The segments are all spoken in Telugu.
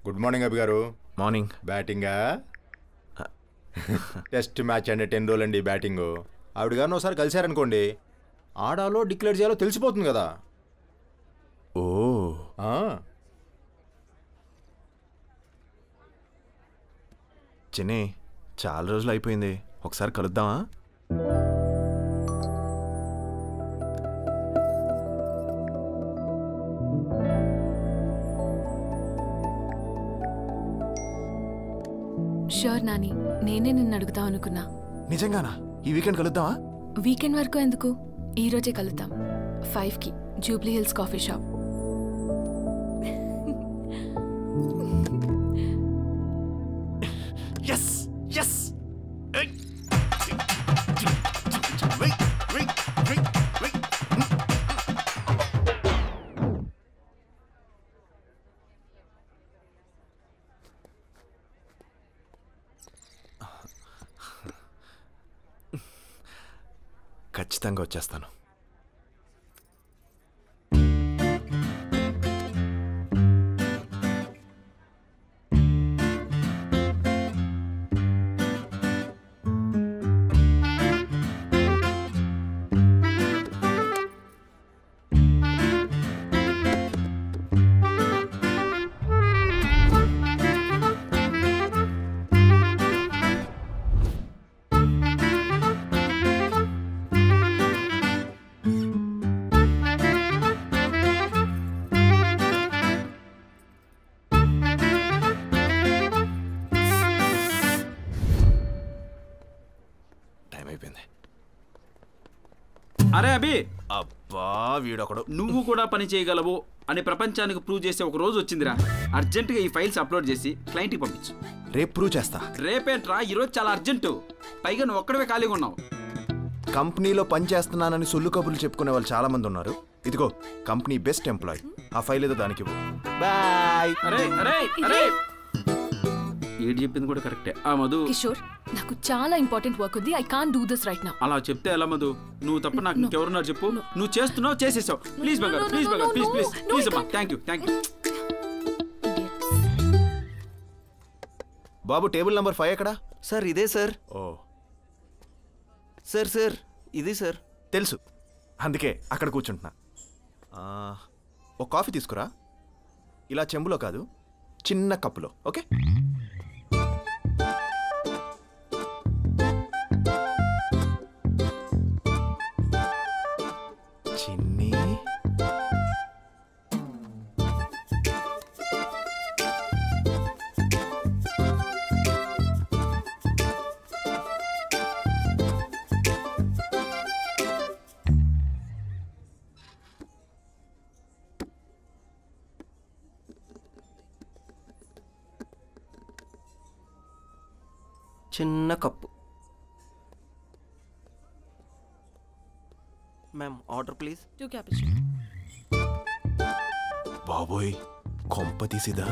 గుడ్ మార్నింగ్ అభి గారు. మార్నింగ్. బ్యాటింగా? టెస్ట్ మ్యాచ్ అంటే 10 రోజులు అండి బ్యాటింగ్. ఆవిడ గారిని ఒకసారి కలిశారనుకోండి, ఆడాలో డిక్లేర్ చేయాలో తెలిసిపోతుంది కదా. ఓ చిన్ని, చాలా రోజులు అయిపోయింది, ఒకసారి కలుద్దామా? షూర్ నాని, నేనే నిన్ను అడుగుతాం అనుకున్నా. నిజంగానా? ఈ వీకెండ్ కలుద్దామా? వీకెండ్ వరకు ఎందుకు, ఈ రోజే కలుద్దాం. 5కి Jubilee Hills coffee shop. Yes yes. ఖచ్చితంగా వచ్చేస్తాను. అరే అభి, అబ్బా వీడొకడు. నువ్వు కూడా పని చేయగలవు అని ప్రపంచానికి ప్రూవ్ చేసే ఒక రోజు వచ్చిందిరా. అర్జెంటుగా ఈ ఫైల్స్ అప్లోడ్ చేసి క్లయింట్కి పంపించు. రేపు ప్రూవ్ చేస్తా. రేపేంట్రా, ఈరోజు చాలా అర్జెంటు. పైగా నువ్వు ఒక్కడవే ఖాళీగా ఉన్నావు. కంపెనీలో పని చేస్తున్నానని సొల్లు కబుర్లు చెప్పుకునే వాళ్ళు చాలా మంది ఉన్నారు. ఇదిగో కంపెనీ బెస్ట్ ఎంప్లాయ్. ఆ ఫైల్ ఏదో దానికి బాయ్. అరే అరే అరే, ఏడు చెప్పింది కూడా కరెక్టే. ఆ మధు, కిషోర్, నాకు చాలా ఇంపార్టెంట్ వర్క్ ఉంది. I can't do this right now. అలా చెప్తే ఎలా మధు? నువ్వు తప్ప నాకు ఇంకెవరున్నారు చెప్పు. నువ్వు చేస్తున్నావు, చేసేసావు. ప్లీజ్ బంగారు, ప్లీజ్ బంగారు, ప్లీజ్ ప్లీజ్ ప్లీజ్ అమ్మా. Thank you thank you. Babu, table number 5 ఎక్కడా? సార్ ఇదే సార్. ఓ సార్ సార్ ఇది సార్. తెలుసు, అందుకే అక్కడ కూర్చుంటున్నా. ఒక కాఫీ తీసుకురా. ఇలా చెంబులో కాదు, చిన్న కప్పులో. ఓకే? చిన్ని, చిన్న cup. Ma'am order please. 2 cappuccino. బాబోయ్ కొంప తీసిదా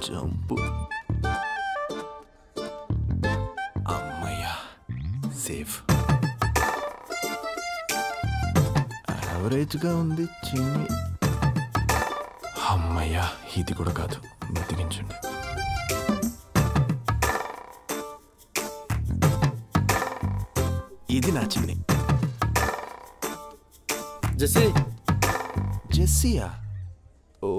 జంపు. అమ్మయ్యా, సేఫ్. యావరేజ్గా ఉంది చిన్ని. అమ్మయ్యా, ఇది కూడా కాదు. బతికించండి. ఇది నా చిన్ని. జెస్సీ. జెస్సియా? ఓ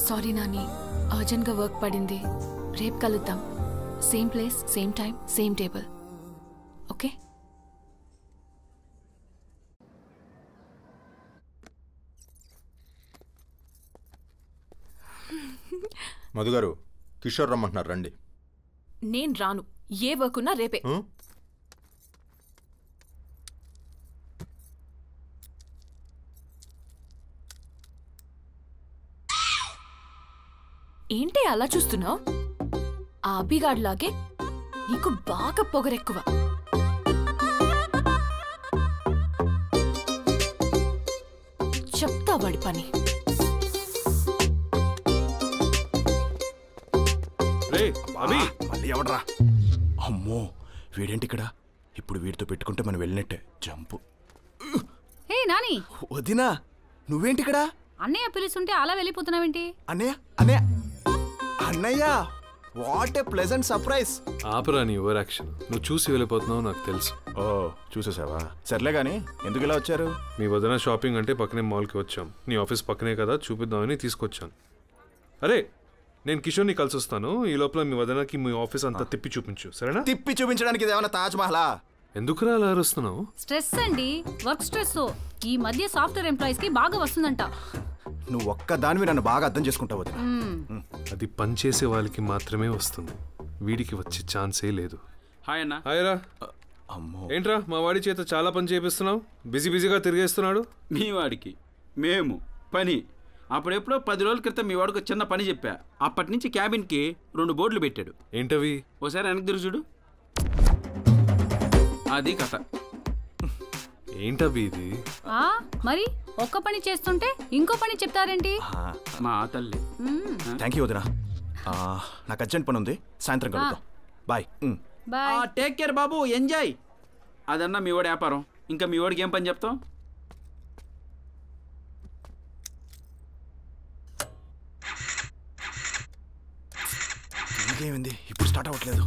సారీ నాని, అర్జెంట్గా వర్క్ పడింది. రేపు కలుద్దాం. Same place, same time, same table. Okay? మధుగారు కిషోర్ రమ్మంటున్నారు రండి. నేను రాను. ఏ వర్క్ ఉన్నా రేపే. ఏంటి అలా చూస్తున్నావు? ఆ అభిగాడ్లాగే నీకు బాగా పొగరెక్కువ. చెప్తా వాడి పని. మళ్ళీ ఎవడరా? అమ్మో వీడేంటి ఇక్కడ? ఇప్పుడు వీడితో పెట్టుకుంటే మనం వెళ్ళినట్టే. జంపు. హే నాని, వదినా నువ్వేంటి ఇక్కడ? అన్నయ్య పిలుస్తుంటే అలా వెళ్ళిపోతున్నావేంటి? అన్నయ్య అన్నయ్య అన్నయ్య, వాట్ ఏ ప్లెజెంట్ సర్ప్రైజ్. ఆపరా నీ ఓవర్ యాక్షన్. నువ్వు చూసి వెళ్ళిపోతున్నావు నాకు తెలుసు. ఓ చూసేసావా? సర్లే గానీ ఎందుకు ఇలా వచ్చారు? మీ వదిన షాపింగ్ అంటే పక్కనే మాల్కి వచ్చాం. నీ ఆఫీస్ పక్కనే కదా, చూపిద్దామని తీసుకొచ్చాను. అరే నేను కిషోర్ని కలిసి వస్తాను. ఈ లోపల మీ వదినకి మీ ఆఫీస్ అంతా తిప్పి చూపించు, సరేనా? తిప్పి చూపించడానికి ఇదేమన్నా తాజ్ మహలా? ఎందుకురా అలా అరుస్తున్నావు? స్ట్రెస్ అండి, వర్క్ స్ట్రెస్. ఈ మధ్య సాఫ్ట్వేర్ ఎంప్లాయీస్ కి బాగా వస్తుందంట. నువ్వు ఒక్క దానివి నన్ను బాగా అర్థం చేసుకుంటావు. అది పని చేసే వాళ్ళకి మాత్రమే వస్తుంది, వీడికి వచ్చే ఛాన్సే లేదు. హాయ్ అన్న. హాయ్ రా. అమ్మో ఏంట్రా మా వాడి చేత చాలా పని చేపిస్తున్నావు? బిజీగా తిరిగేస్తున్నాడు. మీ వాడికి మేము పని. అప్పుడెప్పుడో 10 రోజుల క్రితం మీ వాడికి చిన్న పని చెప్పా. అప్పటి నుంచి క్యాబిన్కి 2 బోర్డులు పెట్టాడు. ఏంటవి? ఓసారి వెనక్కి తిరిగి చూడు. అది కథ. ఏంటవి ఇది? మరి ఒక్క పని చేస్తుంటే ఇంకో పని చెప్తారేంటి? మా తల్లి. థ్యాంక్ యూ వదినా. నాకు అర్జెంట్ పని ఉంది, సాయంత్రం కలుద్దాం. బాయ్. బాయ్. టేక్ కేర్ బాబు, ఎంజాయ్. అదన్నా మీ వాడి వ్యాపారం. ఇంకా మీ వాడికి ఏం పని చెప్తాం? ఇంకేమైంది? ఇప్పుడు స్టార్ట్ అవ్వట్లేదు.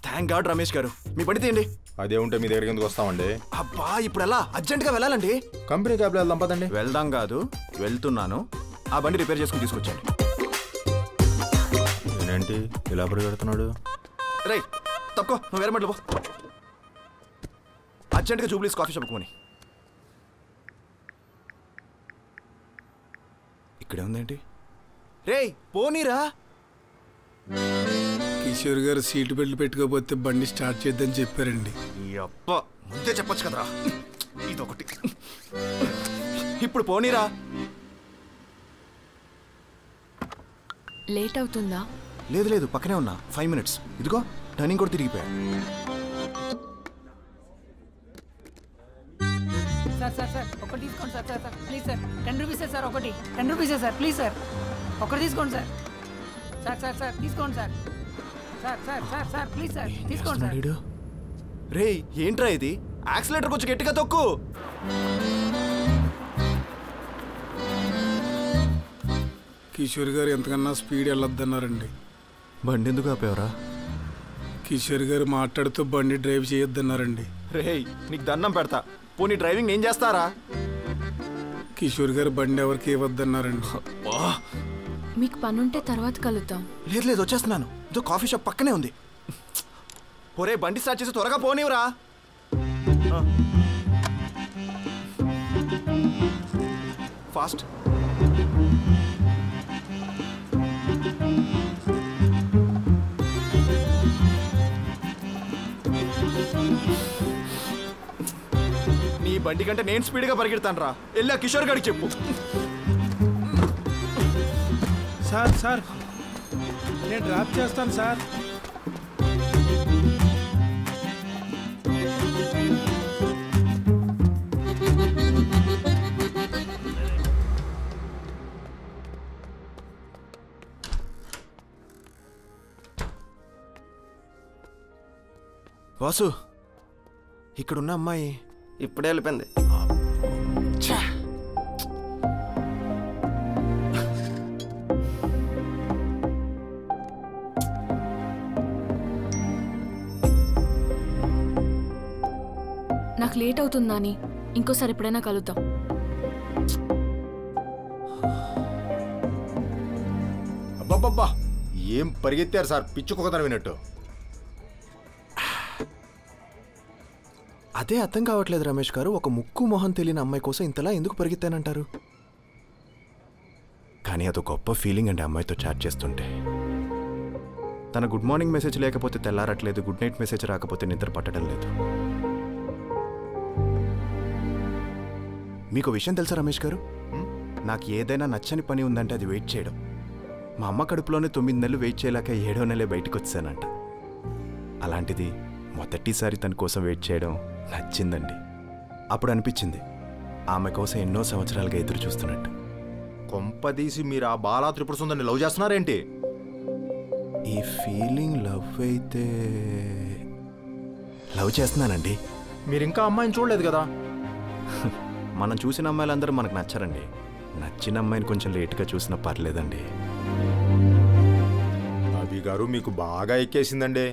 థ్యాంక్ గాడ్ రమేష్ గారు, మీ పని తీయండి. అదే ఉంటే మీ దగ్గరికి ఎందుకు వస్తామండి? అబ్బా ఇప్పుడు ఎలా? అర్జెంట్గా వెళ్ళాలండి. కంపెనీ క్యాబ్లో వెళ్దాం పదండి. వెళ్దాం కాదు, వెళ్తున్నాను. ఆ బండి రిపేర్ చేసుకుని తీసుకొచ్చాను. నేనేంటి ఇలా పరిగెడుతున్నాడు? రైట్ తప్పుకో, నువ్వు వేరే మట్లు పో. అర్జెంట్గా జూబ్లీస్ కాఫీ షాప్కి పోని. ఇక్కడే ఉందేంటి? రేయ్ పోనీరా. కిషోర్ గారు సీటు బెల్ట్ పెట్టుకోకపోతే బండి స్టార్ట్ చేద్దని చెప్పారండి. అప్ప ముందే చెప్పొచ్చు కదరా. ఇదొకటి. ఇప్పుడు పోనీరా. లేట్ అవుతుందా? లేదు లేదు, పక్కనే ఉన్నా. 5 minutes. ఇదిగో టర్నింగ్ కూడా తిరిగిపోయా. సార్ సార్ సార్ ఒకటి తీసుకోండి sir. Sir sir please sir, 10 రూపీసే సార్. ఒకటి 10 రూపీసే సార్. ప్లీజ్ సార్ ఒకటి తీసుకోండి సార్. సార్ సార్ సార్ తీసుకోండి sir. Sir sir sir sir please sir తీసుకోండి సార్. రే ఏంట్రా ఇది? యాక్సిలేటర్ కొంచెం గట్టిగా తొక్కు. కిషోర్ గారు ఎంతకన్నా స్పీడ్ వెళ్ళొద్దన్నారండి. బండి ఎందుకు ఆపేవరా? కిషోర్ గారు మాట్లాడుతూ బండి డ్రైవ్ చేయొద్దన్నారండి. రేయ్ నీకు దండం పెడతా, పోనీ డ్రైవింగ్ నేను చేస్తారా? కిషోర్ గారు బండి ఎవరికి ఇవ్వద్దన్నారండి. మీకు పనుంటే తర్వాత కలుద్దాం. లేదు లేదు వచ్చేస్తున్నాను. ఇదో కాఫీ షాప్ పక్కనే ఉంది. ఒరే బండి స్టార్ట్ చేసి త్వరగా పోనివరా. ఫాస్ట్. నీ బండి కంటే నేను స్పీడ్గా పరిగెడతాను రా. వెళ్ళా కిషోర్ గారికి చెప్పు. సార్ సార్ నేను డ్రాప్ చేస్తాను సార్. వాసు, ఇక్కడున్న అమ్మాయి ఇప్పుడే వెళ్ళిపోయింది. నాకు లేట్ అవుతుందని ఇంకోసారి ఎప్పుడైనా కలుద్దాం. అబ్బబ్బబ్బా ఏం పరిగెత్తారు సార్, పిచ్చుకొకతను వినట్టు. అదే అర్థం కావట్లేదు రమేష్ గారు. ఒక ముక్కు మొహం తెలియని అమ్మాయి కోసం ఇంతలా ఎందుకు పరిగెత్తానంటారు? కానీ అదో గొప్ప ఫీలింగ్ అండి అమ్మాయితో చాట్ చేస్తుంటే. తన గుడ్ మార్నింగ్ మెసేజ్ లేకపోతే తెల్లారట్లేదు, గుడ్ నైట్ మెసేజ్ రాకపోతే నిద్ర పట్టడం లేదు. మీకు విషయం తెలుసా రమేష్ గారు? నాకు ఏదైనా నచ్చని పని ఉందంటే అది వెయిట్ చేయడం. మా అమ్మ కడుపులోనే 9 నెలలు వెయిట్ చేయలేక 7వ నెలే బయటకు వచ్చానంట. అలాంటిది మొదటిసారి తన కోసం వెయిట్ చేయడం నచ్చిందండి. అప్పుడు అనిపించింది ఆమె కోసం ఎన్నో సంవత్సరాలుగా ఎదురు చూస్తున్నట్టు. కొంపదీసి మీరు ఆ బాలా త్రిపుర సుందరిని లవ్ చేస్తున్నారేంటి? ఈ ఫీలింగ్ లవ్ అయితే లవ్ చేస్తున్నానండి. మీరు ఇంకా అమ్మాయిని చూడలేదు కదా? మనం చూసిన అమ్మాయిలందరూ మనకు నచ్చరండి. నచ్చిన అమ్మాయిని కొంచెం లేట్గా చూసినా పర్లేదండి. అభి గారు మీకు బాగా ఎక్కేసిందండి.